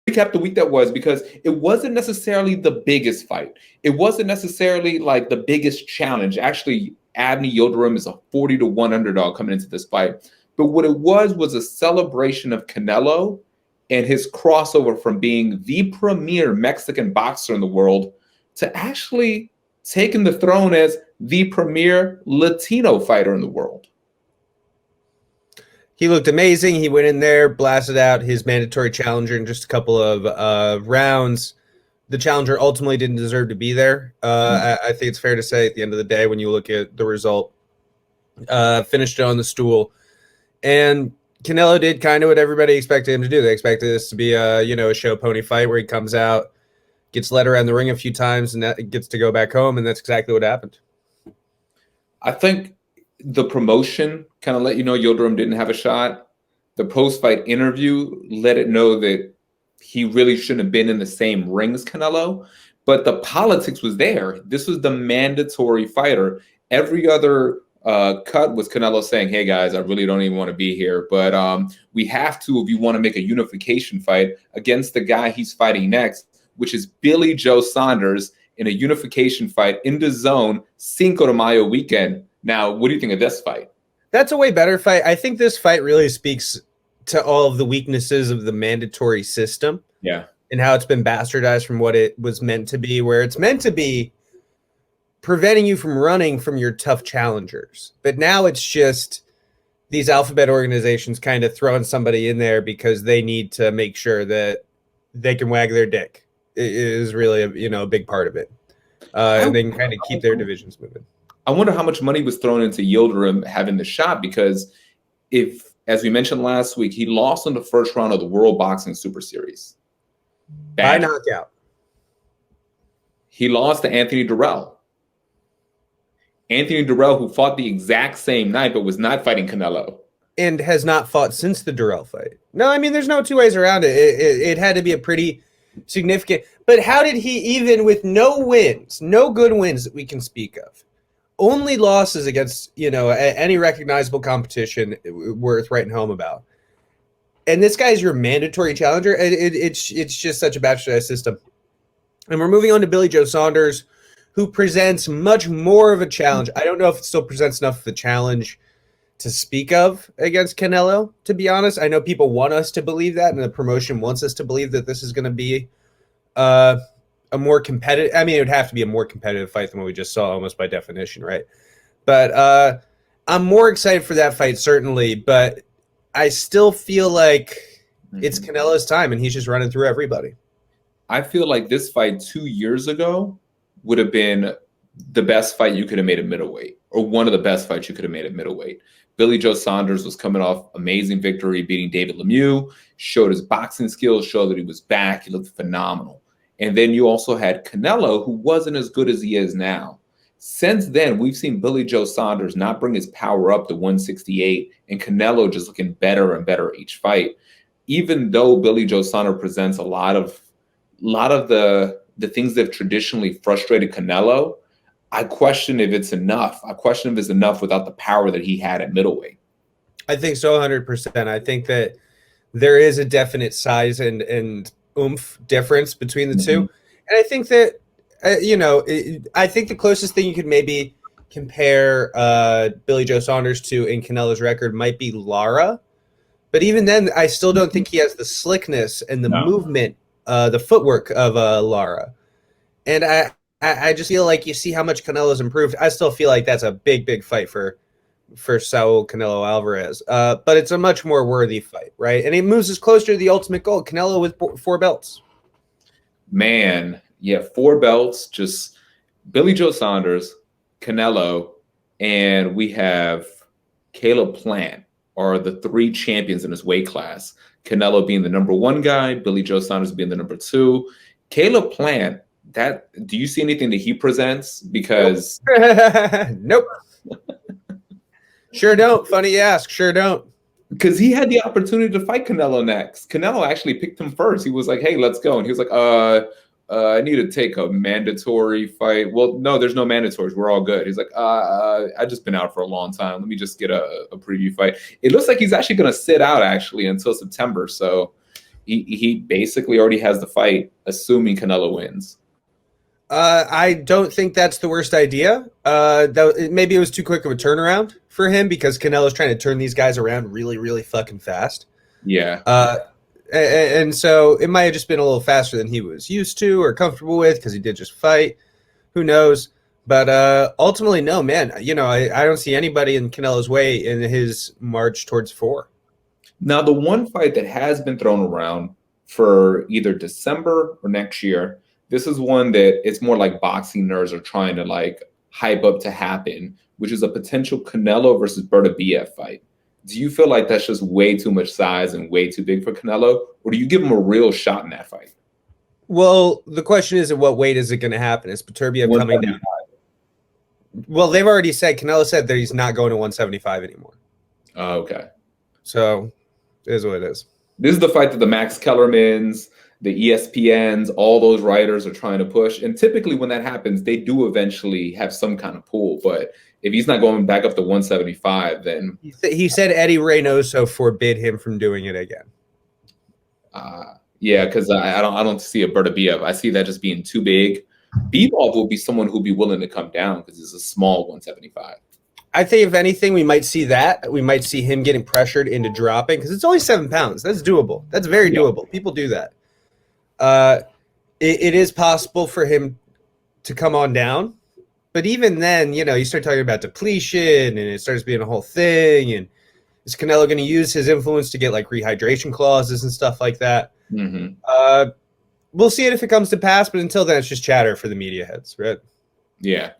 recap the week that was, because it wasn't necessarily the biggest fight. It wasn't necessarily like the biggest challenge. Actually, Abney Yildirim is a 40-1 underdog coming into this fight. But what it was a celebration of Canelo and his crossover from being the premier Mexican boxer in the world to actually taking the throne as the premier Latino fighter in the world. He looked amazing. He went in there, blasted out his mandatory challenger in just a couple of rounds. The challenger ultimately didn't deserve to be there. I think it's fair to say at the end of the day, when you look at the result, finished it on the stool. And Canelo did kind of what everybody expected him to do. They expected this to be a show pony fight where he comes out, gets led around the ring a few times, and that gets to go back home, and that's exactly what happened. I think the promotion kind of let you know Yildirim didn't have a shot. The post-fight interview let it know that he really shouldn't have been in the same ring as Canelo, but the politics was there. This was the mandatory fighter. Every other cut was Canelo saying, hey guys, I really don't even want to be here, but we have to if you want to make a unification fight against the guy he's fighting next, which is Billy Joe Saunders, in a unification fight in the zone, Cinco de Mayo weekend. Now, what do you think of this fight? That's a way better fight. I think this fight really speaks to all of the weaknesses of the mandatory system. Yeah. And how it's been bastardized from what it was meant to be, where it's meant to be preventing you from running from your tough challengers. But now it's just these alphabet organizations kind of throwing somebody in there because they need to make sure that they can wag their dick. It is really a big part of it. And they can kind of keep their divisions moving. I wonder how much money was thrown into Yildirim having the shot, because if, as we mentioned last week, he lost in the first round of the World Boxing Super Series. By knockout. He lost to Anthony Durrell. Anthony Durrell, who fought the exact same night but was not fighting Canelo. And has not fought since the Durrell fight. No, I mean, there's no two ways around it. It had to be a pretty significant. But how did he, even with no wins, no good wins that we can speak of, only losses against, any recognizable competition worth writing home about, and this guy's your mandatory challenger, it's just such a bastardized system. And we're moving on to Billy Joe Saunders, who presents much more of a challenge. I don't know if it still presents enough of a challenge to speak of against Canelo, to be honest. I know people want us to believe that, and the promotion wants us to believe that this is going to be a more competitive, I mean, it would have to be a more competitive fight than what we just saw, almost by definition, right? But I'm more excited for that fight, certainly, but I still feel like it's Canelo's time, and he's just running through everybody. I feel like this fight 2 years ago would have been the best fight you could have made at middleweight, or one of the best fights you could have made at middleweight. Billy Joe Saunders was coming off amazing victory, beating David Lemieux, showed his boxing skills, showed that he was back. He looked phenomenal. And then you also had Canelo, who wasn't as good as he is now. Since then, we've seen Billy Joe Saunders not bring his power up to 168, and Canelo just looking better and better each fight. Even though Billy Joe Saunders presents a lot of the things that have traditionally frustrated Canelo, I question if it's enough. I question if it's enough without the power that he had at middleweight. I think so, 100%. I think that there is a definite size and oomph difference between the two. And I think that, I think the closest thing you could maybe compare Billy Joe Saunders to in Canelo's record might be Lara. But even then, I still don't think he has the slickness and the movement, the footwork of Lara. And I just feel like you see how much Canelo's improved. I still feel like that's a big, big fight for Saul Canelo Alvarez. But it's a much more worthy fight, right? And it moves us closer to the ultimate goal. Canelo with 4 belts. Man, yeah, 4 belts, just Billy Joe Saunders, Canelo, and we have Caleb Plant are the 3 champions in his weight class. Canelo being the number 1 guy, Billy Joe Saunders being the number 2. Caleb Plant, do you see anything that he presents? Because nope. Sure don't. Funny you ask. Sure don't. Because he had the opportunity to fight Canelo next. Canelo actually picked him first. He was like, hey, let's go. And he was like, I need to take a mandatory fight. Well, no, there's no mandatories. We're all good. He's like, I've just been out for a long time. Let me just get a preview fight. It looks like he's actually going to sit out actually until September. So, He basically already has the fight, assuming Canelo wins. I don't think that's the worst idea. Maybe it was too quick of a turnaround for him because Canelo's trying to turn these guys around really, really fucking fast. Yeah. And so it might have just been a little faster than he was used to or comfortable with because he did just fight. Who knows? But ultimately, no, man. I don't see anybody in Canelo's way in his march towards 4. Now, the one fight that has been thrown around for either December or next year, this is one that it's more like boxing nerds are trying to like hype up to happen, which is a potential Canelo versus Bertabiev fight. Do you feel like that's just way too much size and way too big for Canelo, or do you give him a real shot in that fight? Well, the question is, at what weight is it going to happen? Is Beterbiev coming down? Well, they've already said, Canelo said that he's not going to 175 anymore. Okay. So it is what it is. This is the fight that the Max Kellermans, the ESPNs, all those writers are trying to push. And typically when that happens, they do eventually have some kind of pull. But if he's not going back up to 175, then he said Eddie Reynoso forbid him from doing it again. Yeah, because I don't see a Bertabiev. I see that just being too big. Bivol will be someone who'll be willing to come down because it's a small 175. I think if anything, we might see that. We might see him getting pressured into dropping because it's only 7 pounds. That's doable. That's very doable. People do that. It is possible for him to come on down. But even then, you start talking about depletion and it starts being a whole thing. And is Canelo going to use his influence to get like rehydration clauses and stuff like that? Mm-hmm. We'll see it if it comes to pass. But until then, it's just chatter for the media heads, right? Yeah.